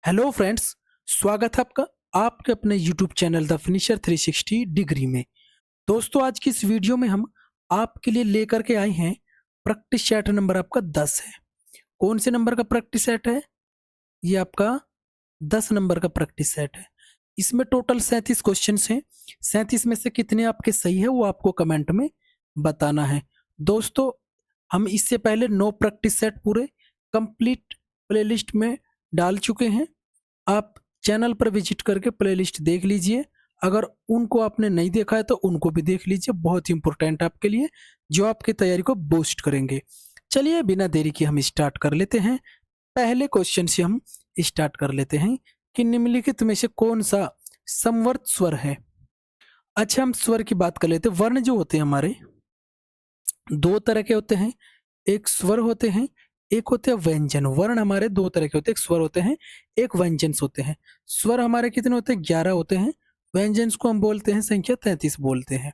Hello friends, स्वागत है आपका आपके अपने YouTube channel the finisher 360 degree में। दोस्तों, आज की इस वीडियो में हम आपके लिए लेकर के आए हैं प्रैक्टिस सेट नंबर आपका 10 है। कौन से नंबर का प्रैक्टिस सेट है? ये आपका 10 नंबर का प्रैक्टिस सेट है। इसमें टोटल 37 क्वेश्चंस हैं। 37 में से कितने आपके सही है वो आपको कमेंट में बताना है। दोस्तों, हम इससे पहले 9 प्रैक्टिस सेट पूरे कंप्लीट प्लेलिस्ट में डाल चुके हैं। आप चैनल पर विजिट करके प्लेलिस्ट देख लीजिए। अगर उनको आपने नहीं देखा है तो उनको भी देख लीजिए, बहुत इंपॉर्टेंट है आपके लिए, जो आपकी तैयारी को बूस्ट करेंगे। चलिए बिना देरी के हम स्टार्ट कर लेते हैं। पहले क्वेश्चन से हम स्टार्ट कर लेते हैं कि निम्नलिखित में से कौन सा समवर्त स्वर है। अच्छा, हम स्वर की बात कर लेते हैं। वर्ण जो होते हैं हमारे दो तरह के होते हैं, एक स्वर होते हैं, एक होते हैं व्यंजन। वर्ण हमारे दो तरह के होते हैं, एक स्वर होते हैं, एक व्यंजन होते हैं। स्वर हमारे कितने होते हैं? 11 होते हैं। व्यंजन को हम बोलते हैं संख्या 33 बोलते हैं।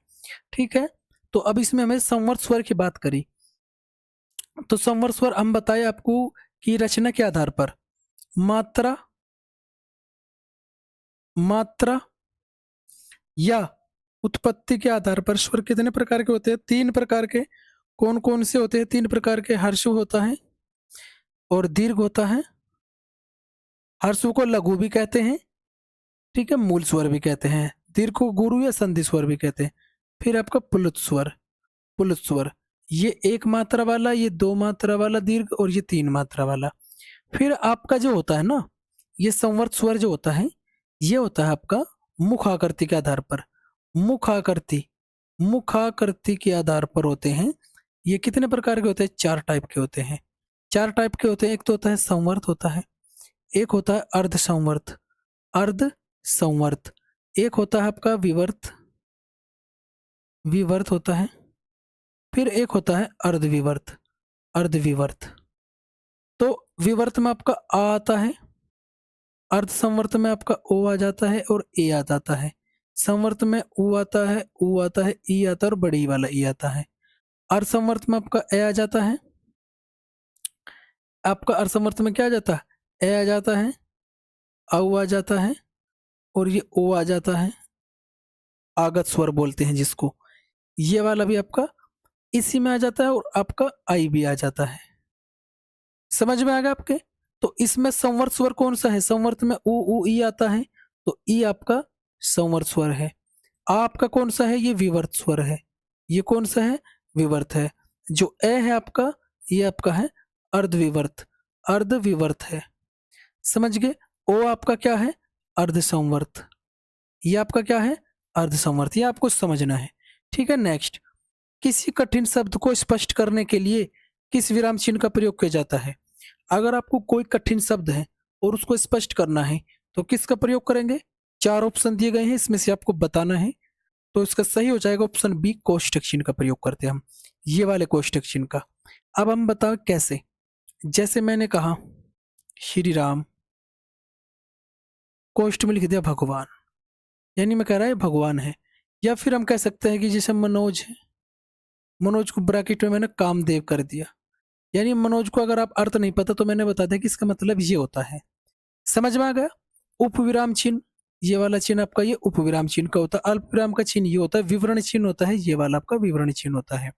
ठीक है, तो अब इसमें हमें संवर्त स्वर की बात करी तो संवर्त स्वर हम बताए आपको कि रचना के आधार पर मात्रा मात्रा या उत्पत्ति के आधार पर स्वर कितने प्रकार के होते हैं? 3 प्रकार के। कौन कौन से होते हैं? 3 प्रकार के। हर्ष होता है और दीर्घ होता है। हर्ष को लघु भी कहते हैं, ठीक है, मूल स्वर भी कहते हैं। दीर्घ को गुरु या संधि स्वर भी कहते हैं। फिर आपका पुलुत स्वर। पुलुत स्वर ये 1 मात्रा वाला, ये 2 मात्रा वाला दीर्घ और ये 3 मात्रा वाला। फिर आपका जो होता है ना, ये संवर्त स्वर जो होता है, ये होता है आपका मुख आकृति के आधार पर। मुख आकृति मुख आकृति के आधार पर होते हैं। ये कितने प्रकार के होते हैं? 4 टाइप के होते हैं। 4 टाइप के होते हैं। एक तो होता है संवर्त होता है, एक होता है अर्ध संवर्त, अर्ध संवर्त, एक होता है आपका विवर्त, विवर्त होता है, फिर एक होता है अर्धविवर्त, अर्धविवर्त। तो विवर्त में आपका आ आता है, अर्ध संवर्त में आपका ओ आ जाता है और ए आ जाता है। संवर्त में ऊ आता है, ऊ आता है, ई आता है और बड़ी वाला ई आता है। अर्ध संवर्त में आपका ए आ जाता है। आपका अर्ध संवर्त में क्या आ जाता है? ए आ जाता है, औ आ जाता है और ये ओ आ जाता है। आगत स्वर बोलते हैं जिसको। ये वाला भी आपका इसी में आ जाता है और आपका आई भी आ जाता है। समझ में आ गया आपके? तो इसमें संवर्त स्वर कौन सा है? संवर्त में ऊ ई आता है, तो ई आपका संवर्त स्वर है। आपका कौन सा है? ये विवर्त स्वर है। ये कौन सा है? विवर्त है। जो ए है आपका, ये आपका है अर्धविवर्त, अर्धविवर्त है। समझ गए? ओ आपका क्या है? अर्ध संवर्त। ये आपका क्या है? अर्ध संवर्त। ये आपको समझना है। ठीक है, नेक्स्ट। किसी कठिन शब्द को स्पष्ट करने के लिए किस विराम चिन्ह का प्रयोग किया जाता है? अगर आपको कोई कठिन शब्द है और उसको स्पष्ट करना है तो किसका प्रयोग करेंगे? 4 ऑप्शन दिए गए हैं, इसमें से आपको बताना है। तो इसका सही हो जाएगा ऑप्शन बी, कोष्टक चिन्ह का प्रयोग करते हैं हम, ये वाले कोष्टक चिन्ह का। अब हम बताओ कैसे। जैसे मैंने कहा श्री राम, कोष्ट में लिख दिया भगवान, यानी मैं कह रहा है भगवान है। या फिर हम कह सकते हैं कि जैसे मनोज है, मनोज को ब्रैकेट में मैंने कामदेव कर दिया। यानी मनोज को अगर आप अर्थ नहीं पता तो मैंने बता दिया कि इसका मतलब ये होता है। समझ में आ गया? उपविराम चिन्ह, ये वाला चिन्ह आपका ये उपविराम चिन्ह का होता है। अल्प विराम का चिन्ह ये होता है, विवरण चिन्ह होता है, ये वाला आपका विवरण चिन्ह होता है।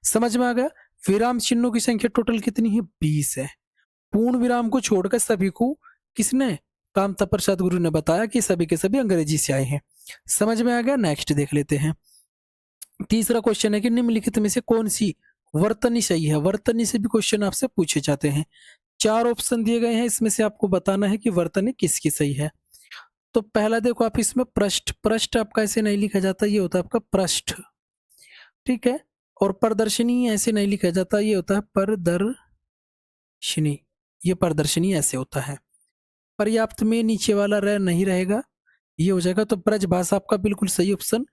समझ में आ गया? विराम चिन्हों की संख्या टोटल कितनी है? 20 है। पूर्ण विराम को छोड़कर सभी को किसने? कामता प्रसाद गुरु ने बताया कि सभी के सभी अंग्रेजी से आए हैं। समझ में आ गया? नेक्स्ट देख लेते हैं। तीसरा क्वेश्चन है कि निम्नलिखित में से कौन सी वर्तनी सही है? वर्तनी से भी क्वेश्चन आपसे पूछे जाते हैं। 4 ऑप्शन दिए गए हैं, इसमें से आपको बताना है कि वर्तनी किसकी सही है। तो पहला देखो आप, इसमें पृष्ठ, पृष्ठ आपका ऐसे नहीं लिखा जाता, ये होता है आपका पृष्ठ, ठीक है। और प्रदर्शनी ऐसे नहीं लिखा जाता, ये होता है प्रदर्शनी, ये प्रदर्शनी ऐसे होता है। पर्याप्त में नीचे वाला रह नहीं रहेगा, ये हो जाएगा। तो ब्रज भाषा आपका बिल्कुल सही ऑप्शन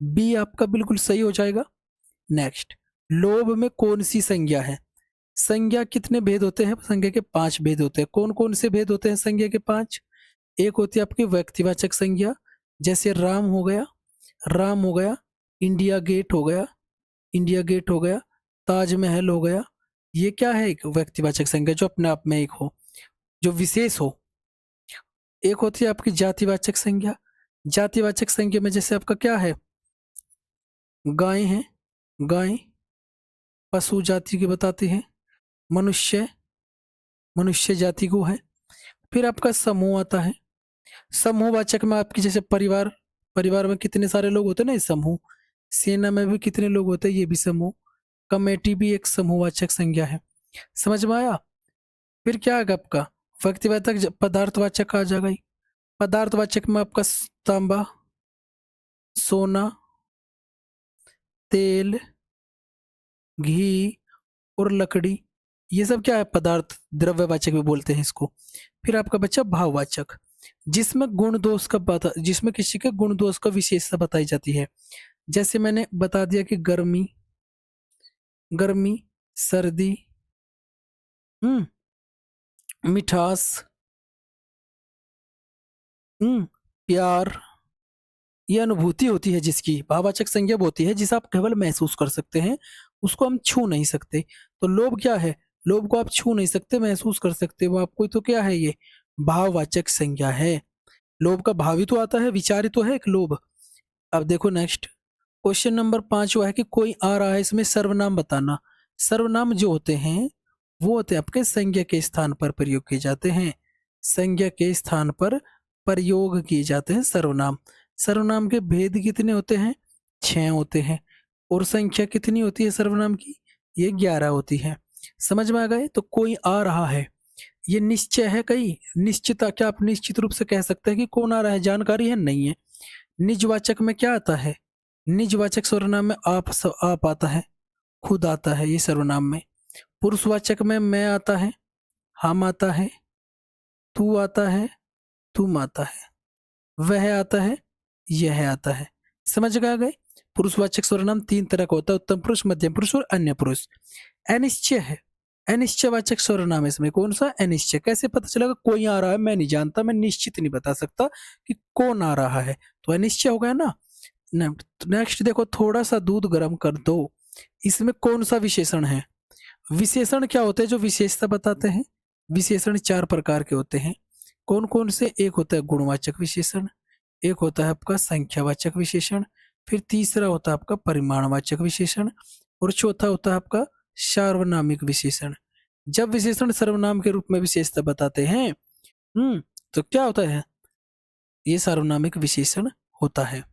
बी आपका बिल्कुल सही हो जाएगा। नेक्स्ट, लोभ में कौन सी संज्ञा है? संज्ञा कितने भेद होते हैं? संज्ञा के 5 भेद होते हैं। कौन कौन से भेद होते हैं संज्ञा के 5? एक होती है आपकी व्यक्तिवाचक संज्ञा, जैसे राम हो गया, राम हो गया, इंडिया गेट हो गया, इंडिया गेट हो गया, ताजमहल हो गया। ये क्या है? एक व्यक्तिवाचक संज्ञा जो अपने आप में एक हो, जो विशेष हो। एक होती है आपकी जातिवाचक संज्ञा। जातिवाचक संज्ञा में जैसे आपका क्या है, गाय है, गाय पशु जाति की बताती है। मनुष्य, मनुष्य जाति को है। फिर आपका समूह आता है। समूहवाचक में आपकी जैसे परिवार, परिवार में कितने सारे लोग होते हैं ना, ये समूह। सेना में भी कितने लोग होते हैं, ये भी समूह। कमेटी भी एक समूहवाचक संज्ञा है। समझ में आया। फिर क्या आएगा आपका व्यक्तिवाचक, पदार्थवाचक आ जाएगा। पदार्थवाचक में आपका तांबा, सोना, तेल, घी और लकड़ी, ये सब क्या है, पदार्थ, द्रव्यवाचक भी बोलते हैं इसको। फिर आपका बच्चा भाववाचक, जिसमें गुण दोष का बता, जिसमें किसी के गुण दोष का विशेषता बताई जाती है। जैसे मैंने बता दिया कि गर्मी, गर्मी, सर्दी, मिठास, प्यार, ये अनुभूति होती है जिसकी। भाववाचक संज्ञा वो होती है जिसे आप केवल महसूस कर सकते हैं, उसको हम छू नहीं सकते। तो लोभ क्या है, लोभ को आप छू नहीं सकते, महसूस कर सकते, वो आपको तो क्या है, ये भाववाचक संज्ञा है। लोभ का भाव ही तो आता है, विचार ही तो है एक लोभ। अब देखो नेक्स्ट क्वेश्चन नंबर 5 हुआ है कि कोई आ रहा है, इसमें सर्वनाम बताना। सर्वनाम जो होते हैं वो होते हैं आपके संज्ञा के स्थान पर प्रयोग किए जाते हैं। संज्ञा के स्थान पर प्रयोग किए जाते हैं सर्वनाम। सर्वनाम के भेद कितने होते हैं, 6 होते हैं। और संख्या कितनी होती है सर्वनाम की, ये 11 होती है। समझ में आ गए। तो कोई आ रहा है, ये निश्चय है, कहीं निश्चिता, क्या आप निश्चित रूप से कह सकते हैं कि कौन आ रहा है, जानकारी है, नहीं है। निजवाचक में क्या आता है, निजवाचक सर्वनाम में आप आता है, खुद आता है ये सर्वनाम में। पुरुषवाचक में मैं आता है, हम आता है, तू आता है, तुम आता है, वह आता है, यह आता है। समझ गए। पुरुषवाचक सर्वनाम 3 तरह का होता है, उत्तम पुरुष, मध्यम पुरुष और अन्य पुरुष। अनिश्चय है, अनिश्चयवाचक सर्वनाम है इसमें। कौन सा, अनिश्चय। कैसे पता चलेगा कोई आ रहा है, मैं नहीं जानता, मैं निश्चित नहीं बता सकता कि कौन आ रहा है, तो अनिश्चय हो गया ना। नेक्स्ट देखो, थोड़ा सा दूध गर्म कर दो, इसमें कौन सा विशेषण है। विशेषण क्या होते हैं जो विशेषता बताते हैं। विशेषण 4 प्रकार के होते हैं। कौन कौन से, एक होता है गुणवाचक विशेषण, एक होता है आपका संख्यावाचक विशेषण, फिर तीसरा होता है आपका परिमाणवाचक विशेषण, और चौथा होता है आपका सार्वनामिक विशेषण। जब विशेषण सर्वनाम के रूप में विशेषता बताते हैं तो क्या होता है, ये सार्वनामिक विशेषण होता है।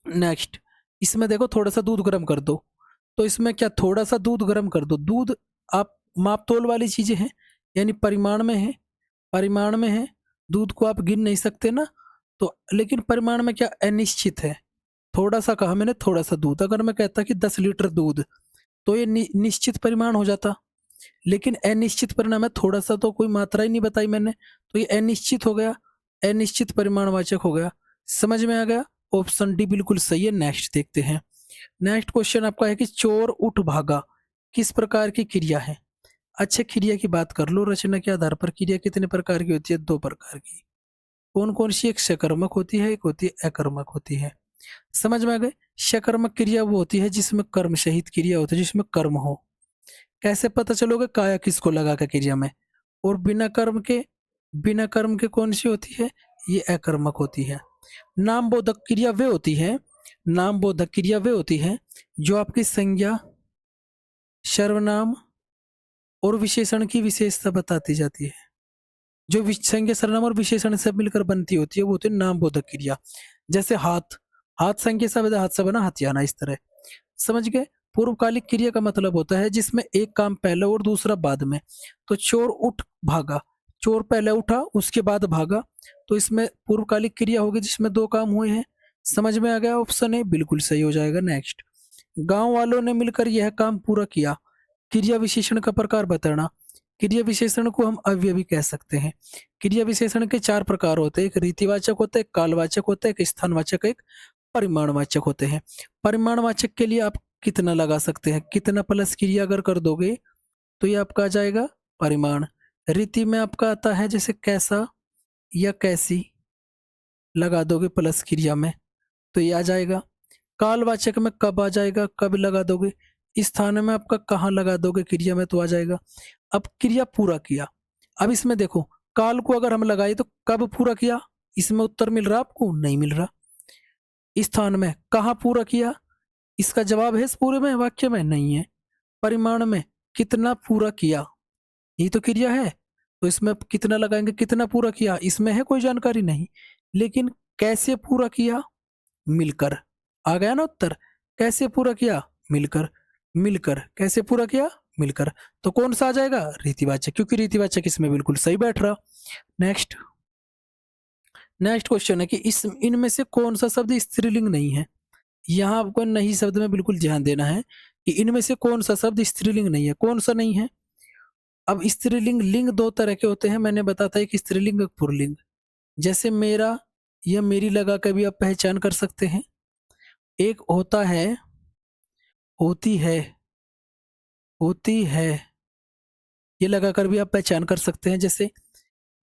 नेक्स्ट, इसमें देखो थोड़ा सा दूध गर्म कर दो, तो इसमें क्या, थोड़ा सा दूध गर्म कर दो, दूध आप माप तोल वाली चीजें हैं, यानी परिमाण में है, परिमाण में है, दूध को आप गिन नहीं सकते ना। तो लेकिन परिमाण में क्या, अनिश्चित है। थोड़ा सा कहा मैंने, थोड़ा सा दूध, अगर मैं कहता कि 10 लीटर दूध, तो ये निश्चित परिमाण हो जाता। लेकिन अनिश्चित परिमाण है, थोड़ा सा तो कोई मात्रा ही नहीं बताई मैंने, तो ये अनिश्चित हो गया, अनिश्चित परिमाणवाचक हो गया। समझ में आ गया। ऑप्शन डी बिल्कुल सही है। नेक्स्ट देखते हैं। नेक्स्ट क्वेश्चन आपका है कि चोर उठ भागा किस प्रकार की क्रिया है। अच्छे, क्रिया की बात कर लो। रचना के आधार पर क्रिया कितने प्रकार की होती है, 2 प्रकार की। कौन कौन सी, एक सकर्मक होती है, एक होती है अकर्मक होती है। समझ में आ गए। सकर्मक क्रिया वो होती है जिसमें कर्म सहित क्रिया होती है, जिसमें कर्म हो। कैसे पता चलोगे, काया किसको लगा के क्रिया में। और बिना कर्म के, बिना कर्म के कौन सी होती है, ये अकर्मक होती है। नाम बोधक क्रिया वे होती है, नाम बोधक क्रिया वे होती है जो आपकी संज्ञा, सर्वनाम और विशेषण की विशेषता बताती जाती है। जो संज्ञा, सर्वनाम और विशेषण से मिलकर बनती होती है वो होती है नाम बोधक क्रिया। जैसे हाथ, हाथ संज्ञा शब्द, हाथ से बना हथियाना, इस तरह। समझ गए। पूर्वकालिक क्रिया का मतलब होता है जिसमें एक काम पहले और दूसरा बाद में। तो चोर उठ भागा, चोर पहले उठा उसके बाद भागा, तो इसमें पूर्वकालिक क्रिया होगी जिसमें 2 काम हुए हैं। समझ में आ गया। ऑप्शन ए बिल्कुल सही हो जाएगा। नेक्स्ट, गांव वालों ने मिलकर यह काम पूरा किया। क्रिया विशेषण का प्रकार बताना। क्रिया विशेषण को हम अवयवी कह सकते हैं। क्रिया विशेषण के 4 प्रकार होते हैं, एक रीतिवाचक होता है, एक कालवाचक होता है, एक स्थानवाचक, एक परिमाणवाचक होते हैं। परिमाणवाचक के लिए आप कितना लगा सकते हैं, कितना प्लस क्रिया अगर कर दोगे तो ये आपका आ जाएगा परिमाण। रीति में आपका आता है जैसे कैसा या कैसी, लगा दोगे प्लस क्रिया में तो ये आ जाएगा। कालवाचक में कब आ जाएगा, कब लगा दोगे। स्थान में आपका कहाँ लगा दोगे क्रिया में तो आ जाएगा। अब क्रिया पूरा किया, अब इसमें देखो काल को अगर हम लगाए तो कब पूरा किया, इसमें उत्तर मिल रहा आपको, नहीं मिल रहा। स्थान में कहाँ पूरा किया, इसका जवाब है इस पूरे में, वाक्य में नहीं है। परिमाण में कितना पूरा किया, ये तो क्रिया है, तो इसमें कितना लगाएंगे, कितना पूरा किया, इसमें है कोई जानकारी नहीं। लेकिन कैसे पूरा किया, मिलकर, आ गया ना उत्तर। कैसे पूरा किया, मिलकर, मिलकर कैसे पूरा किया, मिलकर। तो कौन सा आ जाएगा, रीतिवाचक, क्योंकि रीतिवाचक इसमें बिल्कुल सही बैठ रहा। नेक्स्ट नेक्स्ट क्वेश्चन है कि इस इनमें से कौन सा शब्द स्त्रीलिंग नहीं है। यहाँ आपको नहीं शब्द में बिल्कुल ध्यान देना है कि इनमें से कौन सा शब्द स्त्रीलिंग नहीं है, कौन सा नहीं है। अब स्त्रीलिंग, लिंग दो तरह के होते हैं, मैंने बताया एक स्त्रीलिंग एक पुल्लिंग। जैसे मेरा या मेरी लगा कर भी आप पहचान कर सकते हैं। एक होता है, होती है, होती है, ये लगाकर भी आप पहचान कर सकते हैं। जैसे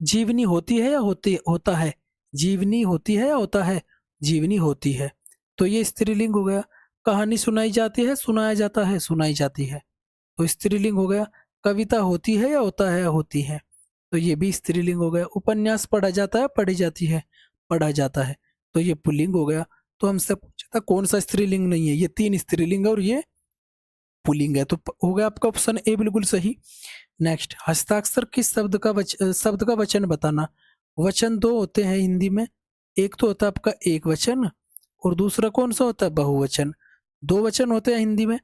जीवनी होती है या होता है, जीवनी होती है या होता है, जीवनी होती है, तो ये स्त्रीलिंग हो गया। कहानी सुनाई जाती है, सुनाया जाता है, सुनाई जाती है, तो स्त्रीलिंग हो गया। कविता होती है या होता है, होती है, तो ये भी स्त्रीलिंग हो गया। उपन्यास पढ़ा जाता है, पढ़ी जाती है, पढ़ा जाता है, तो ये पुल्लिंग हो गया। तो हमसे पूछा था कौन सा स्त्रीलिंग नहीं है, ये तीन स्त्रीलिंग है और ये पुल्लिंग है, तो हो गया आपका ऑप्शन ए बिल्कुल सही। नेक्स्ट, हस्ताक्षर किस शब्द का वचन बताना। वचन दो होते हैं हिंदी में, एक तो होता है आपका एक वचन और दूसरा कौन सा होता है, बहुवचन। दो वचन होते हैं हिंदी में,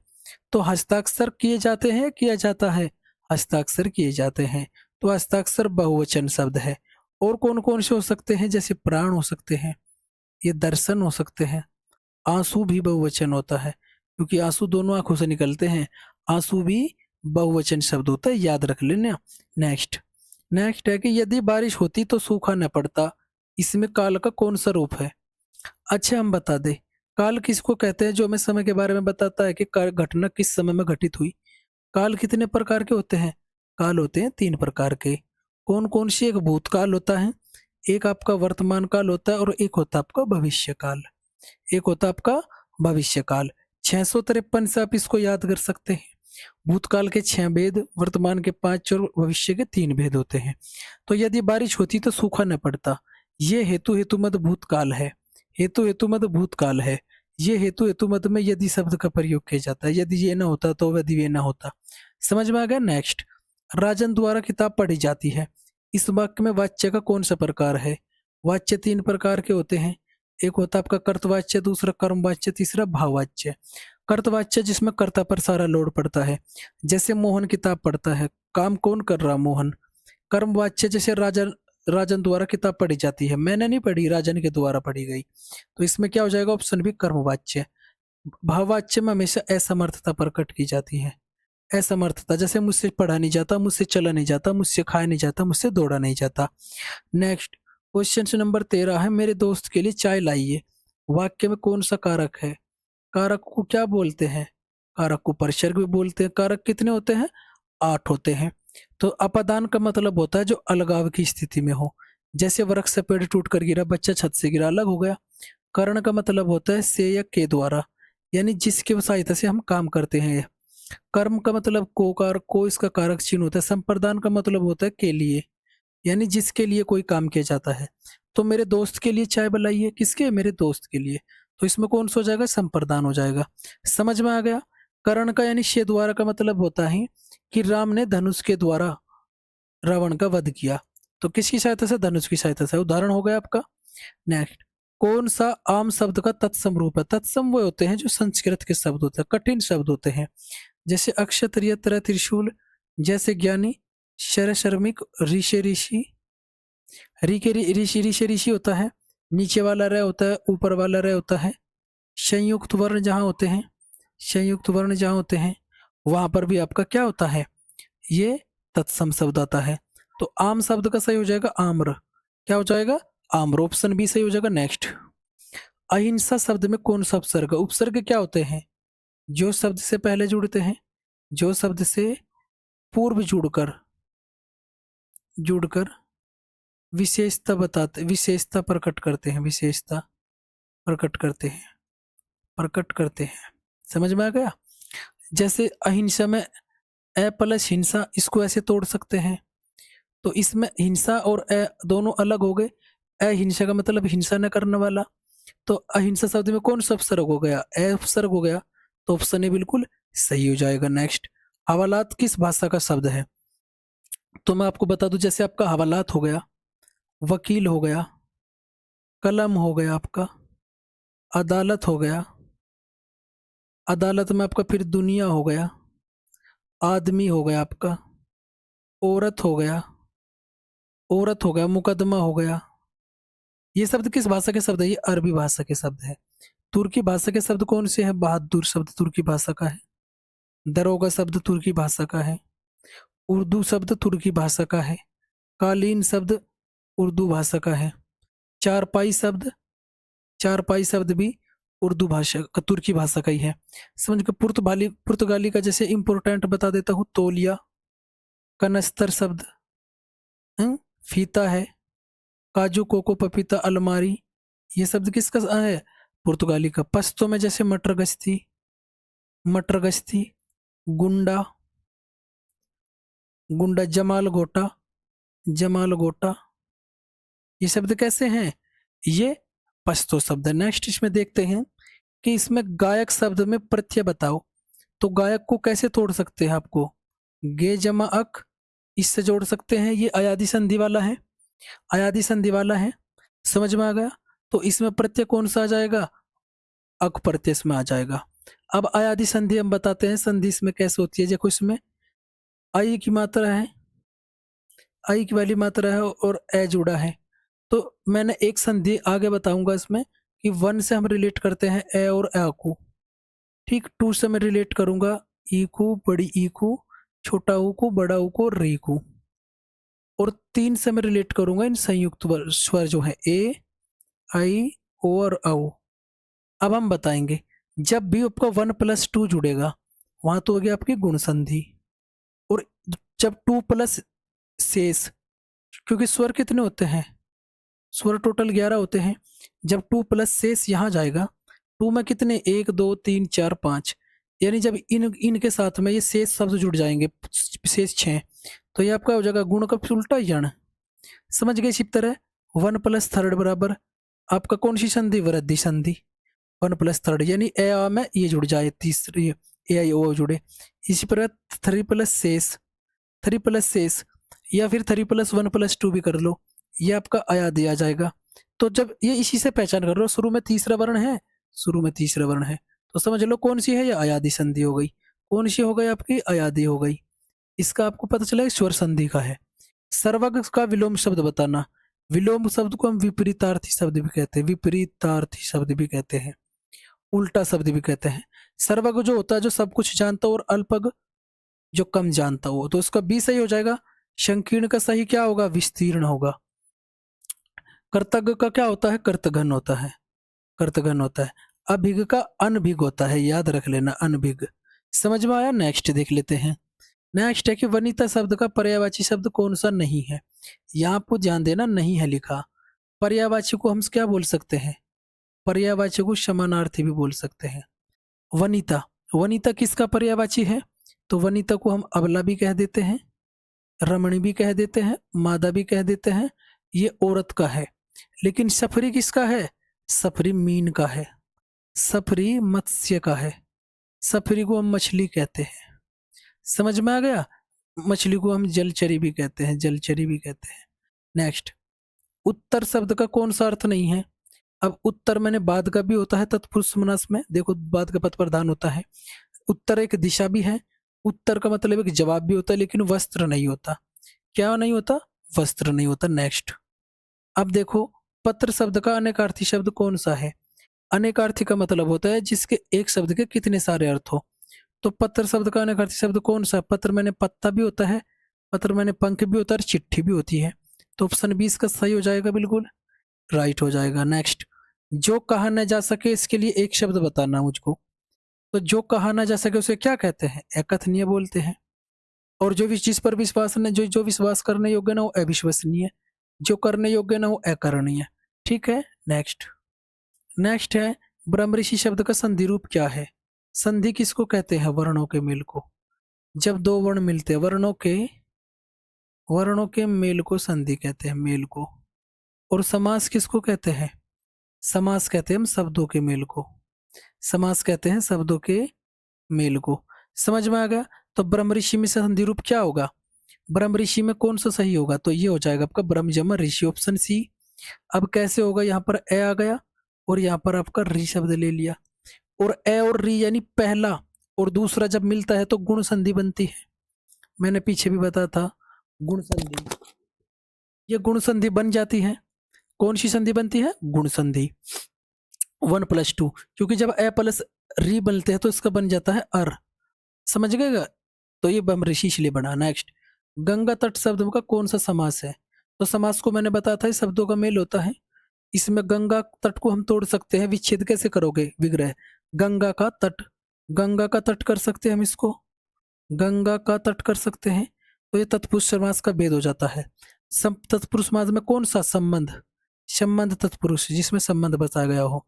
तो हस्ताक्षर किए जाते हैं, किया जाता है, हस्ताक्षर किए जाते हैं, तो हस्ताक्षर बहुवचन शब्द है। और कौन कौन से हो सकते हैं, जैसे प्राण हो सकते हैं, ये दर्शन हो सकते हैं, आंसू भी बहुवचन होता है, क्योंकि आंसू दोनों आंखों से निकलते हैं, आंसू भी बहुवचन शब्द होता है, याद रख लेना। नेक्स्ट नेक्स्ट है कि यदि बारिश होती तो सूखा न पड़ता, इसमें काल का कौन सा रूप है। अच्छा हम बता दे, काल किसको कहते हैं, जो हमें समय के बारे में बताता है कि घटना किस समय में घटित हुई। काल कितने प्रकार के होते हैं, काल होते हैं तीन प्रकार के। कौन कौन सी, एक भूतकाल होता है, एक आपका वर्तमान काल होता है और एक होता है आपका भविष्य काल, एक होता है आपका भविष्य काल। 653 से आप इसको याद कर सकते हैं। भूतकाल के 6 भेद, वर्तमान के 5 और भविष्य के 3 भेद होते हैं। तो यदि बारिश होती तो सूखा न पड़ता, ये हेतु हेतु मद भूतकाल है, हेतु हेतु मद भूतकाल है। ये हेतु हेतु मद में यदि शब्द का प्रयोग किया जाता है, यदि ये ना होता तो यदि ये ना होता। समझ में आ गया। नेक्स्ट, राजन द्वारा किताब पढ़ी जाती है, इस वाक्य में वाच्य का कौन सा प्रकार है। वाच्य 3 प्रकार के होते हैं, एक होता है आपका कर्तवाच्य, दूसरा कर्मवाच्य, तीसरा भाववाच्य। कर्तवाच्य जिसमें कर्ता पर सारा लोड पड़ता है, जैसे मोहन किताब पढ़ता है, काम कौन कर रहा, मोहन। कर्मवाच्य जैसे राजन, राजन द्वारा किताब पढ़ी जाती है, मैंने नहीं पढ़ी, राजन के द्वारा पढ़ी गई, तो इसमें क्या हो जाएगा, ऑप्शन भी कर्मवाच्य। भाववाच्य में हमेशा असमर्थता प्रकट की जाती है, असमर्थता, जैसे मुझसे पढ़ा नहीं जाता, मुझसे चला नहीं जाता, मुझसे खाया नहीं जाता, मुझसे दौड़ा नहीं जाता। नेक्स्ट क्वेश्चन नंबर 13 है, मेरे दोस्त के लिए चाय लाइए, वाक्य में कौन सा कारक है। कारक को क्या बोलते हैं, कारक को परिसर्ग भी बोलते हैं। कारक कितने होते हैं, 8 होते हैं। तो अपादान का मतलब होता है जो अलगाव की स्थिति में हो, जैसे वृक्ष से पेड़ टूट कर गिरा, बच्चा छत से गिरा, अलग हो गया। करण का मतलब होता है से या के द्वारा, यानी जिसके सहायता से हम काम करते हैं। कर्म का मतलब को इसका कारक चिन्ह होता है। संप्रदान का मतलब होता है के लिए, यानी जिसके लिए कोई काम किया जाता है। तो मेरे दोस्त के लिए चाय बनाइए, किसके, मेरे दोस्त के लिए, तो इसमें कौन सा हो जाएगा, संप्रदान हो जाएगा। समझ में आ गया। करण का यानी शे द्वारा का मतलब होता है कि राम ने धनुष के द्वारा रावण का वध किया, तो किसकी सहायता से, धनुष की सहायता से, उदाहरण हो गया आपका। नेक्स्ट, कौन सा आम शब्द का तत्सम रूप है। तत्सम वो होते हैं जो संस्कृत के शब्द होते हैं, कठिन शब्द होते हैं, जैसे अक्षत्र, यत्र, त्रिशूल, जैसे ज्ञानी, शर, शर्मिक, ऋषि, ऋषि, ऋषि, ऋषि, ऋषि होता है, नीचे वाला रह होता है, ऊपर वाला रह होता है। संयुक्त वर्ण जहां होते हैं, संयुक्त वर्ण जहां होते हैं वहां पर भी आपका क्या होता है, ये तत्सम शब्द आता है। तो आम शब्द का सही हो जाएगा आम्र, क्या हो जाएगा, आम्र, ऑप्शन बी सही हो जाएगा। नेक्स्ट, अहिंसा शब्द में कौन सा उपसर्ग, उपसर्ग क्या होते हैं, जो शब्द से पहले जुड़ते हैं, जो शब्द से पूर्व जुड़कर जुड़कर विशेषता बताते, विशेषता प्रकट करते हैं, विशेषता प्रकट करते हैं, प्रकट करते हैं। समझ में आ गया। जैसे अहिंसा में अ प्लस हिंसा, इसको ऐसे तोड़ सकते हैं, तो इसमें हिंसा और दोनों अलग हो गए। अहिंसा का मतलब हिंसा न करने वाला, तो अहिंसा शब्द में कौन सा उपसर्ग हो गया? ए उपसर्ग हो गया, तो ऑप्शन ए बिल्कुल सही हो जाएगा। नेक्स्ट, हवालात किस भाषा का शब्द है? तो मैं आपको बता दूं, जैसे आपका हवालात हो गया, वकील हो गया, कलम हो गया आपका, अदालत हो गया, अदालत में आपका फिर दुनिया हो गया, आदमी हो गया आपका, औरत हो गया, औरत हो गया, मुकदमा हो गया। ये शब्द किस भाषा के शब्द है? ये अरबी भाषा के शब्द है। तुर्की भाषा के शब्द कौन से हैं? बहादुर शब्द तुर्की भाषा का है। दरोगा शब्द तुर्की भाषा का है। उर्दू शब्द तुर्की भाषा का है। कालीन शब्द उर्दू भाषा का है। चारपाई शब्द, चारपाई शब्द भी उर्दू भाषा का, तुर्की भाषा का ही है। समझ के पुर्तगाली का जैसे इंपोर्टेंट बता देता हूँ, तौलिया, कनस्तर शब्द, फीता है, काजू, कोको, पपीता, अलमारी, ये शब्द किसका है? पुर्तगाली का। पश्तो में जैसे मटर गश्ती, मटर गश्ती, गुंडा, गुंडा, जमाल गोटा, जमाल गोटा, ये शब्द कैसे हैं? ये पश्तो शब्द है। नेक्स्ट इसमें देखते हैं कि इसमें गायक शब्द में प्रत्यय बताओ। तो गायक को कैसे तोड़ सकते हैं? आपको गे जमा अक, इससे जोड़ सकते हैं। ये अयादी संधि वाला है, अयादी संधि वाला है। समझ में आ गया? तो इसमें प्रत्यय कौन सा आ जाएगा? अक प्रत्यय इसमें आ जाएगा। अब अयादी संधि हम बताते हैं, संधि इसमें कैसे होती है। देखो, इसमें आई की मात्रा है, आई की वाली मात्रा है और ए जुड़ा है। तो मैंने एक संधि आगे बताऊंगा इसमें कि वन से हम रिलेट करते हैं ए और आ को, ठीक। टू से मैं रिलेट करूंगा ई को, बड़ी ई को, छोटा ऊ को, बड़ा ऊ को, री को। और तीन से मैं रिलेट करूंगा इन संयुक्त स्वर जो है ए, आई, ओ और औ। अब हम बताएंगे, जब भी आपका 1+2 जुड़ेगा वहां तो हो गया आपकी गुण संधि। और जब 2+ शेष, क्योंकि स्वर कितने होते हैं? स्वर टोटल 11 होते हैं। जब 2+ शेष यहाँ जाएगा, 2 में कितने? 1 2 3 4 5, यानी जब इनके साथ में ये शेष शब्द जुड़ जाएंगे, शेष 6, तो ये आपका हो जाएगा गुण का उल्टा यण। समझ गए? इसी तरह 1+3 बराबर आपका कौन सी संधि? वृद्धि संधि। 1+3 यानी ए आ में ये जुड़ जाए, तीसरी ए आई ओ जुड़े। इसी प्रकार 3+ शेष, 3+ शेष, या फिर 3+1+2 भी कर लो, ये आपका अयादी आ जाएगा। तो जब ये इसी से पहचान कर लो, शुरू में तीसरा वर्ण है, शुरू में तीसरा वर्ण है, तो समझ लो कौन सी है? ये अयादी संधि हो गई। कौन सी हो गई? आपकी अयादी हो गई। इसका आपको पता चला स्वर संधि का है। सर्वग का विलोम शब्द बताना। विलोम शब्द को हम विपरीतार्थी शब्द भी कहते हैं, विपरीतार्थी शब्द भी कहते हैं, उल्टा शब्द भी कहते हैं। सर्वग जो होता है जो सब कुछ जानता हो, और अल्पग जो कम जानता हो, तो उसका बी सही हो जाएगा। संकीर्ण का सही क्या होगा? विस्तीर्ण होगा। कर्तज्ञ का क्या होता है? कर्तघन होता है, कर्तघन होता है। अभिग का अनभिग होता है, याद रख लेना, अनभिग। समझ में आया? नेक्स्ट देख लेते हैं। नेक्स्ट है कि वनिता शब्द का पर्यायवाची शब्द कौन सा नहीं है? यहाँ आपको ध्यान देना, नहीं है लिखा। पर्यायवाची को हम क्या बोल सकते हैं? पर्यायवाची को समानार्थी भी बोल सकते हैं। वनिता, वनिता किसका पर्यायवाची है? तो वनिता को हम अबला भी कह देते हैं, रमणी भी कह देते हैं, मादा भी कह देते हैं। ये औरत का है। लेकिन सफरी किसका है? सफरी मीन का है, सफरी मत्स्य का है। सफरी को हम मछली कहते हैं। समझ में आ गया? मछली को हम जलचरी भी कहते हैं, जलचरी भी कहते हैं। नेक्स्ट, उत्तर शब्द का कौन सा अर्थ नहीं है? अब उत्तर मैंने बाद का भी होता है तत्पुरुष समास में, देखो बाद का पद प्रधान होता है। उत्तर एक दिशा भी है, उत्तर का मतलब एक जवाब भी होता है, लेकिन वस्त्र नहीं होता। क्या नहीं होता? वस्त्र नहीं होता। नेक्स्ट, अब देखो, पत्र शब्द का अनेकार्थी शब्द कौन सा है? अनेकार्थी का मतलब होता है जिसके एक शब्द के कितने सारे अर्थ हो। तो पत्र शब्द का अनेकार्थी शब्द कौन सा? पत्र मैंने पत्ता भी होता है, पत्र मैंने पंख भी होता है, और चिट्ठी भी होती है। तो ऑप्शन 20 का सही हो जाएगा, बिल्कुल राइट हो जाएगा। नेक्स्ट, जो कहा न जा सके, इसके लिए एक शब्द बताना मुझको। तो जो कहा न जा सके उसे क्या कहते हैं? अकथनीय बोलते हैं। और जो भी जिस पर विश्वास न, जो विश्वास करने योग्य ना हो, अविश्वसनीय। जो करने योग्य ना हो, अकरणीय। ठीक है। नेक्स्ट, नेक्स्ट है ब्रह्म ऋषि शब्द का संधि रूप क्या है? संधि किसको कहते हैं? वर्णों के मेल को। जब दो वर्ण मिलते हैं, वर्णों के वर्णों के मेल को संधि कहते हैं, मेल को। और समास किसको कहते हैं? समास कहते हैं हम शब्दों के मेल को। समास कहते हैं शब्दों के मेल को। समझ में आ गया? तो ब्रह्म ऋषि में संधि रूप क्या होगा? ब्रह्म ऋषि में कौन सा सही होगा? तो ये हो जाएगा आपका ब्रह्म जमा ऋषि, ऑप्शन सी। अब कैसे होगा? यहाँ पर ए आ गया और यहाँ पर आपका री शब्द ले लिया, और ए और री यानी पहला और दूसरा जब मिलता है तो गुण संधि बनती है। मैंने पीछे भी बताया था गुण संधि, ये गुण संधि बन जाती है। कौन सी संधि बनती है? गुण संधि। 1+2, क्योंकि जब ए प्लस री बनते हैं तो इसका बन जाता है अर। समझ गए? तो ये ब्रह्म ऋषि इसलिए बना। नेक्स्ट, गंगा तट शब्द का कौन सा समास है? तो समास को मैंने बताया था शब्दों का मेल होता है। इसमें गंगा तट को हम तोड़ सकते हैं, विच्छेद कैसे करोगे? विग्रह। गंगा का तट, गंगा का तट कर सकते हैं हम इसको, गंगा का तट कर सकते हैं। तो ये तत्पुरुष समास का भेद हो जाता है। तत्पुरुष समास में कौन सा? संबंध, संबंध तत्पुरुष, जिसमें संबंध बताया गया हो।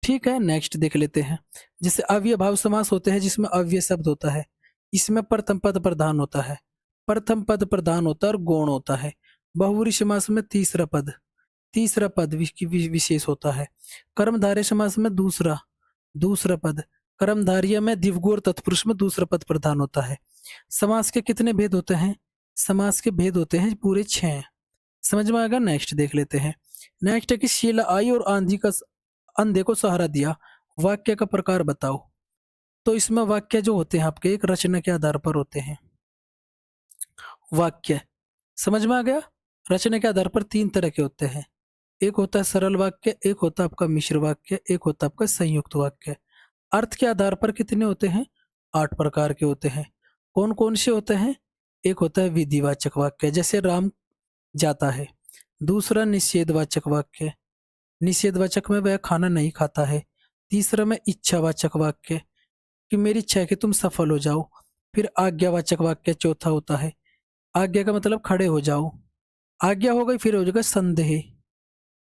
ठीक है, नेक्स्ट देख लेते हैं। जैसे अव्यय भाव समास होते हैं जिसमें अव्यय शब्द होता है, इसमें प्रथम पद प्रधान होता है, प्रथम पद प्रधान होता है और गौण होता है। बहुव्रीहि समास में तीसरा पद, तीसरा पद विशेष होता है। कर्मधारय समास में दूसरा, दूसरा पद। कर्मधारय में द्विगु और तत्पुरुष में दूसरा पद प्रधान होता है। समास के कितने भेद होते हैं? समास के भेद होते हैं पूरे 6। समझ में आएगा? नेक्स्ट देख लेते हैं। नेक्स्ट है कि शीला आई और आंधी का अंधे को सहारा दिया, वाक्य का प्रकार बताओ। तो इसमें वाक्य जो होते हैं आपके एक रचना के आधार पर होते हैं। वाक्य समझ में आ गया? रचना के आधार पर 3 तरह के होते हैं। एक होता है सरल वाक्य, एक होता है आपका मिश्र वाक्य, एक होता है आपका संयुक्त वाक्य। अर्थ के आधार पर कितने होते हैं? 8 प्रकार के होते हैं। कौन कौन से होते हैं? एक होता है विधिवाचक वाक्य, जैसे राम जाता है। दूसरा निषेधवाचक वाक्य, निषेधवाचक में वह खाना नहीं खाता है। तीसरा में इच्छावाचक वाक्य, कि मेरी इच्छा है कि तुम सफल हो जाओ। फिर आज्ञावाचक वाक्य चौथा होता है। आज्ञा का मतलब खड़े हो जाओ, आज्ञा हो गई। फिर हो जाएगा संदेह,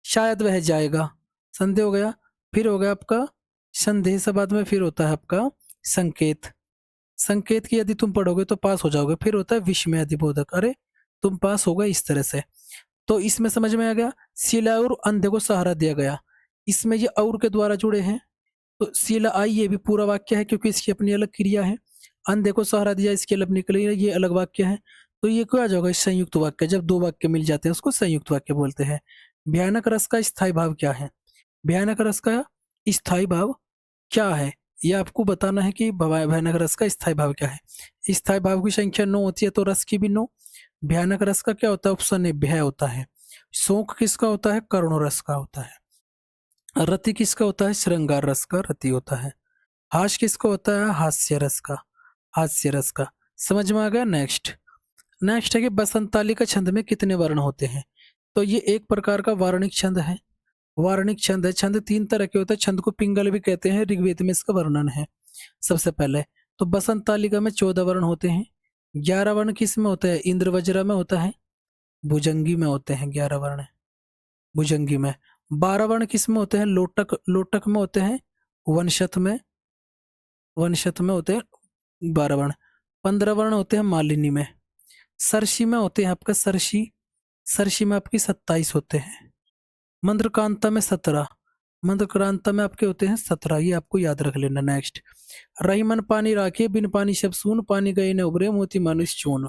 शायद वह जाएगा, संदेह हो गया। फिर हो गया आपका संदेह से बाद में फिर होता है आपका संकेत, संकेत की यदि तुम पढ़ोगे तो पास हो जाओगे। फिर होता है विस्मय अधिबोधक, अरे तुम पास हो गए, इस तरह से। तो इसमें समझ में आ गया। शीला और अंधे को सहारा दिया गया, इसमें ये और के द्वारा जुड़े हैं। तो शीला आई ये भी पूरा वाक्य है क्योंकि इसकी अपनी अलग क्रिया है। अंधे को सहारा दिया, इसकी अपनी क्रिया, ये अलग वाक्य है। तो ये क्या जाएगा? संयुक्त वाक्य। जब 2 वाक्य मिल जाते हैं उसको संयुक्त वाक्य बोलते हैं। भयानक रस का स्थायी भाव क्या है? भयानक रस का स्थायी भाव क्या है? ये आपको बताना है कि भयानक रस का स्थायी भाव क्या है। स्थायी भाव की संख्या 9 होती है तो रस की भी 9। भयानक रस का क्या होता है? ऑप्शन ए भय होता है। शोक किसका होता है? करुण रस का होता है। रति किसका होता है? श्रृंगार रस का रति होता है। हास्य किसका होता है? हास्य रस का, हास्य रस का। समझ में आ गया? नेक्स्ट, नेक्स्ट है कि बसंताली का छंद में कितने वर्ण होते हैं? तो ये एक प्रकार का वार्णिक छंद है। वार्णिक छंद है। छंद 3 तरह के होते हैं, छंद को पिंगल भी कहते हैं, ऋग्वेद में इसका वर्णन है। सबसे पहले तो बसंत तालिका में 14 वर्ण होते हैं। 11 वर्ण किस में होता है? इंद्र वज्रा में होता है, भुजंगी में होते हैं 11 वर्ण, भुजंगी में। 12 वर्ण किस में होते हैं? लोटक, लोटक में होते हैं। वनशत में, वनशत में होते हैं 12 वर्ण। 15 वर्ण होते हैं मालिनी में। सरसी में होते हैं आपका सरसी, सरसी में आपकी 27 होते हैं। मंद्रकांता में 17, मंद्रकांता में आपके होते हैं 17, ये आपको याद रख लेना। नेक्स्ट, रही मन पानी राखे, बिन पानी सब सून, पानी गए न उभरे, मोती मनुष्य चून।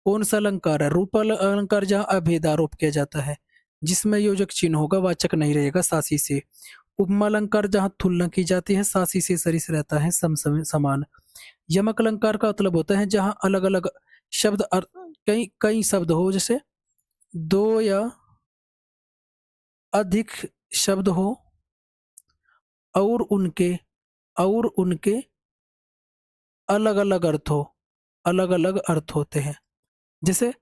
कौन सा अलंकार है? रूप अलंकार, जहाँ अभेद आरोप किया जाता है, जिसमें योजक चिन्ह होगा, वाचक नहीं रहेगा, सासी से। उपमा अलंकार, जहाँ तुलना की जाती है, सासी से सरिस रहता है, समान। यमक अलंकार का मतलब होता है जहाँ अलग अलग शब्द कई कई शब्द हो, जैसे 2 या अधिक शब्द हो और उनके अलग अलग अर्थ हो, अलग अलग अर्थ होते हैं। जैसे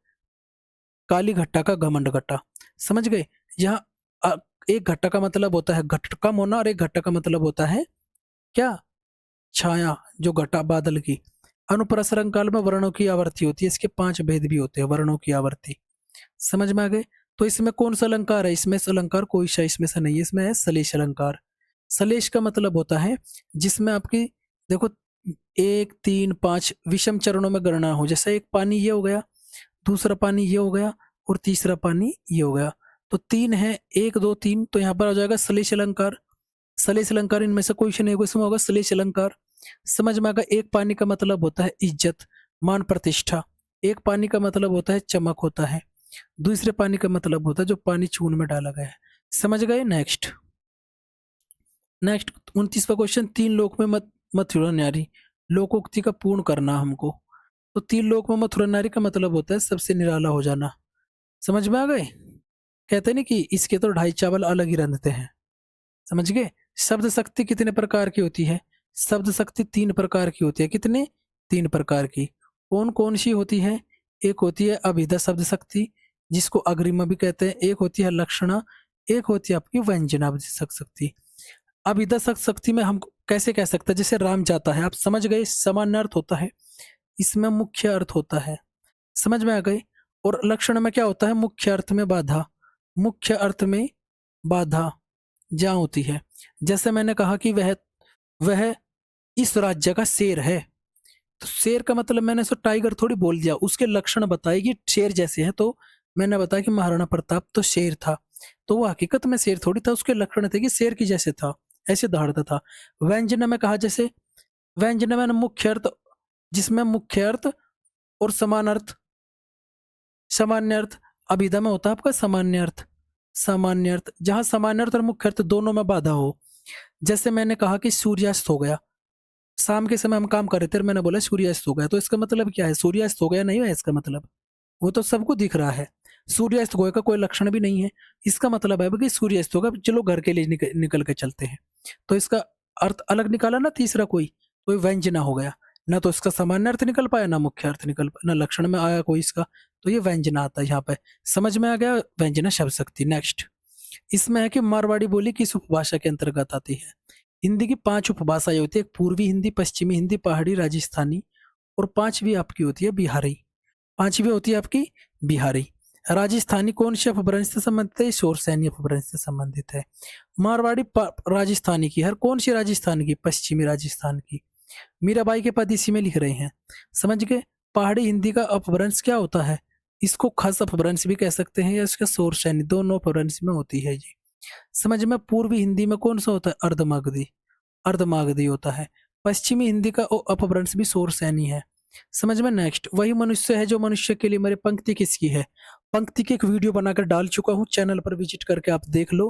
काली घट्टा का घमंड घट्टा, समझ गए? यहाँ एक घट्टा का मतलब होता है घट कम होना, और एक घट्टा का मतलब होता है क्या? छाया, जो घटा बादल की। अनुप्रास अलंकार में वर्णों की आवर्ती होती है, इसके 5 भेद भी होते हैं, वर्णों की आवर्ती। समझ में आ गए? तो इसमें कौन सा अलंकार है? इसमें से अलंकार कोई सा इसमें से नहीं है, इसमें है सलेश अलंकार। सलेश का मतलब होता है जिसमें आपकी देखो 1, 3, 5 विषम चरणों में गणना हो। जैसे एक पानी ये हो गया, दूसरा पानी ये हो गया और तीसरा पानी ये हो गया। तो 3 है, 1 2 3, तो यहाँ पर आ जाएगा श्लेष अलंकार। श्लेष अलंकार इनमें से कोई नहीं होगा, इसमें होगा श्लेष अलंकार। समझ में आएगा। एक पानी का मतलब होता है इज्जत, मान, प्रतिष्ठा। एक पानी का मतलब होता है चमक होता है। दूसरे पानी का मतलब होता है जो पानी चून में डाला गया है। समझ गए। नेक्स्ट 29वां क्वेश्चन, 3 लोक में मथुरा नारी। लोकोक्ति का पूर्ण करना हमको। तो 3 लोक में मथुरा नारी का मतलब होता है सबसे निराला हो जाना। समझ में आ गए। कहते नहीं कि इसके तो 2.5 चावल अलग ही रंधते हैं। समझ गए। शब्द शक्ति कितने प्रकार की होती है? शब्द शक्ति 3 प्रकार की होती है। कितने? 3 प्रकार की। कौन कौन सी होती है? एक होती है अभिधा शब्द शक्ति, जिसको अग्रिमा भी कहते हैं। एक होती है लक्षणा, एक होती है आपकी व्यंजना शक्ति। अभिधा शब्द शक्ति में हम कैसे कह सकते हैं? जैसे राम जाता है, आप समझ गए, सामान्य अर्थ होता है, इसमें मुख्य अर्थ होता है। समझ में आ गए। और लक्षण में क्या होता है? मुख्य अर्थ में बाधा, मुख्य अर्थ में बाधा जहां होती है। जैसे मैंने कहा कि वह इस राज्य का शेर है, तो शेर का मतलब मैंने सो टाइगर थोड़ी बोल दिया, उसके लक्षण बताए कि शेर जैसे हैं। तो मैंने बताया कि महाराणा प्रताप तो शेर था, तो वो हकीकत में शेर थोड़ी था, उसके लक्षण थे कि शेर की जैसे था, ऐसे दहाड़ता था। व्यंजन में कहा, जैसे व्यंजन में मुख्य अर्थ, जिसमें मुख्य अर्थ और समान अर्थ, सामान्य अर्थ, अभिधा में होता है आपका सामान्य अर्थ। सामान्य अर्थ जहां सामान्य अर्थ और मुख्य अर्थ दोनों में बाधा हो। जैसे मैंने कहा कि सूर्यास्त हो गया, शाम के समय हम काम कर रहे थे और मैंने बोला सूर्यास्त हो गया, तो इसका मतलब क्या है? सूर्यास्त हो गया नहीं है इसका मतलब, वो तो सबको दिख रहा है। सूर्यास्त होने का कोई लक्षण भी नहीं है, इसका मतलब है कि सूर्यास्त होगा, चलो घर के लिए निकल के चलते हैं। तो इसका अर्थ अलग निकाला ना तीसरा, कोई व्यंजना हो गया ना, तो इसका सामान्य अर्थ निकल पाया ना मुख्य अर्थ निकल पाया, ना लक्षण में आया कोई इसका, तो ये व्यंजना आता है यहाँ पे। समझ में आ गया व्यंजना शब्द शक्ति। नेक्स्ट इसमें है कि मारवाड़ी बोली किस उपभाषा के अंतर्गत आती है? हिंदी की 5 उपभाषाएं होती है। एक पूर्वी हिंदी, पश्चिमी हिंदी, पहाड़ी, राजस्थानी, और 5वीं आपकी होती है बिहारी। 5वीं होती है आपकी बिहारी। राजस्थानी कौन से अपभ्रंश से संबंधित है? शोर सैनी अपभ्रंश से संबंधित है। मारवाड़ी राजस्थानी की, हर कौन सी राजस्थान की? पश्चिमी राजस्थान की। मीराबाई के पद इसी में लिख रहे हैं। समझ गए। पहाड़ी हिंदी का अपभ्रंश क्या होता है? इसको खस अपभ्रंश भी कह सकते हैं, या इसका शोर सैनी, दोनों अपभ्रंश में होती है जी। समझ में। पूर्वी हिंदी में कौन सा होता है? अर्धमागधी, अर्धमागधी होता है। पश्चिमी हिंदी का अपभ्रंश भी शोर सैनी है। समझ में। नेक्स्ट, वही मनुष्य है जो मनुष्य के लिए मेरे, पंक्ति किसकी है? पंक्ति की एक वीडियो बनाकर डाल चुका हूँ, चैनल पर विजिट करके आप देख लो।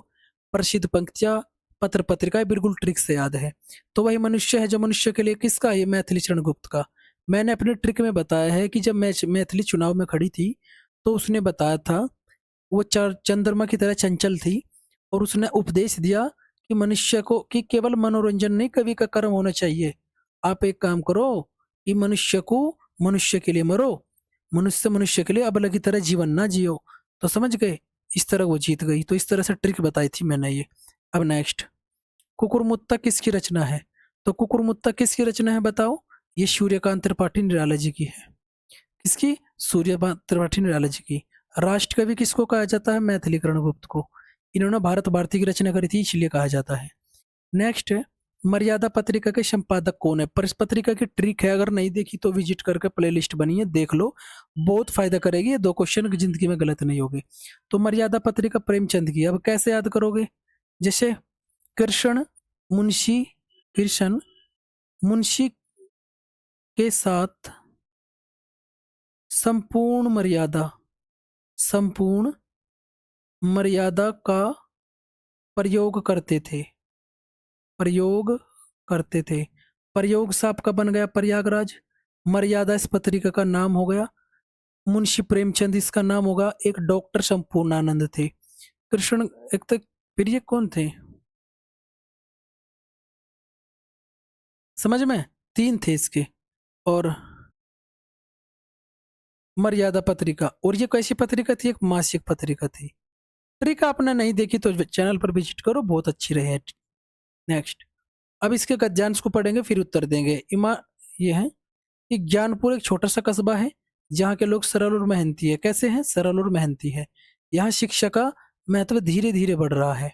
प्रसिद्ध पंक्तियां, पत्र पत्रिकाएं बिल्कुल ट्रिक से याद है। तो वही मनुष्य है जो मनुष्य के लिए, किसका? ये मैथिली चरण गुप्त का। मैंने अपने ट्रिक में बताया है कि जब मैं मैथिली चुनाव में खड़ी थी, तो उसने बताया था, वो चंद्रमा की तरह चंचल थी, और उसने उपदेश दिया कि मनुष्य को, कि केवल मनोरंजन नहीं कवि का कर्म होना चाहिए। आप एक काम करो कि मनुष्य को मनुष्य के लिए मरो, मनुष्य मनुष्य के लिए अबला की तरह जीवन ना जियो। तो समझ गए। इस तरह वो जीत गई। तो इस तरह से ट्रिक बताई थी मैंने ये। अब नेक्स्ट, कुकुरमुत्ता किसकी रचना है? तो कुकुरमुत्ता किसकी रचना है बताओ? ये सूर्यकांत त्रिपाठी निराला जी की है। किसकी? सूर्यकांत त्रिपाठी निराला जी की। राष्ट्र कवि किसको कहा जाता है? मैथिलीकरण गुप्त को। इन्होंने भारत भारती की रचना करी थी, इसलिए कहा जाता है। नेक्स्ट है, मर्यादा पत्रिका के संपादक कौन है? पर इस पत्रिका की ट्रिक है, अगर नहीं देखी तो विजिट करके प्लेलिस्ट बनी है, देख लो, बहुत फायदा करेगी। ये 2 क्वेश्चन की जिंदगी में गलत नहीं होगी। तो मर्यादा पत्रिका प्रेमचंद की। अब कैसे याद करोगे? जैसे कृष्ण मुंशी, कृष्ण मुंशी के साथ संपूर्ण मर्यादा, संपूर्ण मर्यादा का प्रयोग करते थे, प्रयोग करते थे। प्रयोग से आपका बन गया प्रयागराज। मर्यादा इस पत्रिका का नाम हो गया। मुंशी प्रेमचंद इसका नाम होगा। एक डॉक्टर संपूर्णानंद थे। कृष्ण एक तक, फिर ये कौन थे? समझ में। 3 थे इसके। और मर्यादा पत्रिका, और ये कैसी पत्रिका थी? एक मासिक पत्रिका थी। पत्रिका आपने नहीं देखी तो चैनल पर विजिट करो, बहुत अच्छी रही है। नेक्स्ट, अब इसके गद्यांश को पढ़ेंगे फिर उत्तर देंगे। ये है कि ज्ञानपुर एक छोटा सा कस्बा है जहाँ के लोग सरल और मेहनती है। कैसे हैं? सरल और मेहनती है। यहाँ शिक्षा का महत्व धीरे धीरे बढ़ रहा है।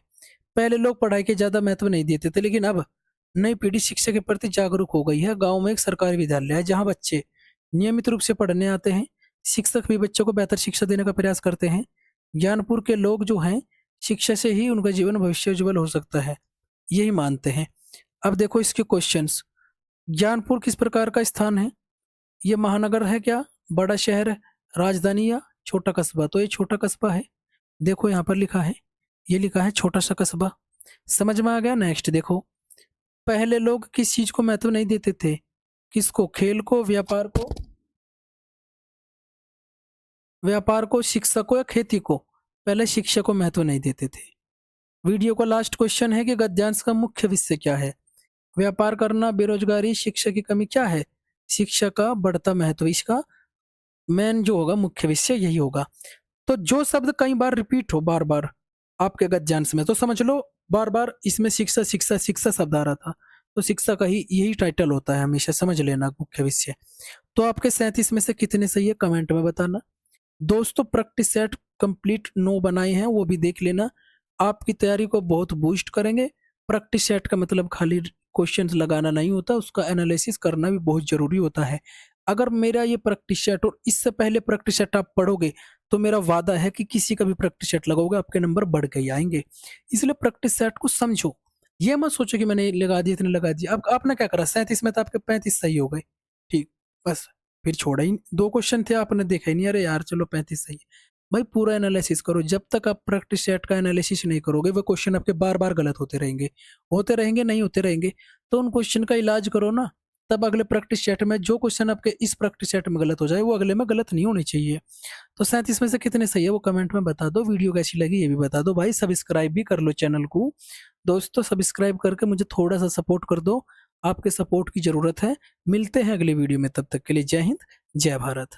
पहले लोग पढ़ाई के ज्यादा महत्व नहीं देते थे, लेकिन अब नई पीढ़ी शिक्षा के प्रति जागरूक हो गई है। गांव में एक सरकारी विद्यालय है जहाँ बच्चे नियमित रूप से पढ़ने आते हैं। शिक्षक भी बच्चों को बेहतर शिक्षा देने का प्रयास करते हैं। ज्ञानपुर के लोग जो हैं, शिक्षा से ही उनका जीवन भविष्य उज्जवल हो सकता है, यही मानते हैं। अब देखो इसके क्वेश्चंस। ज्ञानपुर किस प्रकार का स्थान है? ये महानगर है क्या, बड़ा शहर, राजधानी या छोटा कस्बा? तो ये छोटा कस्बा है। देखो यहाँ पर लिखा है, ये लिखा है छोटा सा कस्बा। समझ में आ गया। नेक्स्ट देखो, पहले लोग किस चीज को महत्व नहीं देते थे? किसको? खेल को, व्यापार को, शिक्षा को या खेती को? पहले शिक्षा को महत्व नहीं देते थे। वीडियो का लास्ट क्वेश्चन है कि गद्यांश का मुख्य विषय क्या है? व्यापार करना, बेरोजगारी, शिक्षा की कमी क्या है? शिक्षा का बढ़ता महत्व, इसका मेन जो होगा मुख्य विषय यही होगा। तो जो शब्द कई बार रिपीट हो बार बार आपके गद्यांश में, तो समझ लो बार बार इसमें शिक्षा शिक्षा शिक्षा शब्द आ रहा था, तो शिक्षा का ही यही टाइटल होता है, हमेशा समझ लेना मुख्य विषय। तो आपके 37 में से कितने सही है कमेंट में बताना। दोस्तों प्रैक्टिस सेट कंप्लीट 9 बनाए हैं, वो भी देख लेना, आपकी तैयारी को बहुत बूस्ट करेंगे। प्रैक्टिस सेट का मतलब खाली क्वेश्चंस लगाना नहीं होता, उसका एनालिसिस करना भी बहुत जरूरी होता है। अगर मेरा ये प्रैक्टिस सेट और इससे पहले प्रैक्टिस सेट आप पढ़ोगे तो मेरा वादा है कि किसी का भी प्रैक्टिस सेट लगाओगे आपके नंबर बढ़ के ही आएंगे। इसलिए प्रैक्टिस सेट को समझो, ये मत सोचो कि मैंने लगा दिया इतने लगा दिया। अब आपने क्या करा, 37 में तो आपके 35 सही हो गए, ठीक, बस फिर छोड़ा ही। 2 क्वेश्चन थे आपने देखा ही नहीं, अरे यार चलो 35 सही है। भाई पूरा एनालिसिस करो, जब तक आप प्रैक्टिस सेट का एनालिसिस नहीं करोगे वो क्वेश्चन आपके बार बार गलत होते रहेंगे नहीं होते रहेंगे। तो उन क्वेश्चन का इलाज करो ना, तब अगले प्रैक्टिस सेट में जो क्वेश्चन आपके इस प्रैक्टिस सेट में गलत हो जाए वो अगले में गलत नहीं होने चाहिए। तो 37 में से कितने सही है वो कमेंट में बता दो। वीडियो कैसी लगी ये भी बता दो भाई। सब्सक्राइब भी कर लो चैनल को दोस्तों, सब्सक्राइब करके मुझे थोड़ा सा सपोर्ट कर दो, आपके सपोर्ट की जरूरत है। मिलते हैं अगले वीडियो में, तब तक के लिए जय हिंद, जय भारत।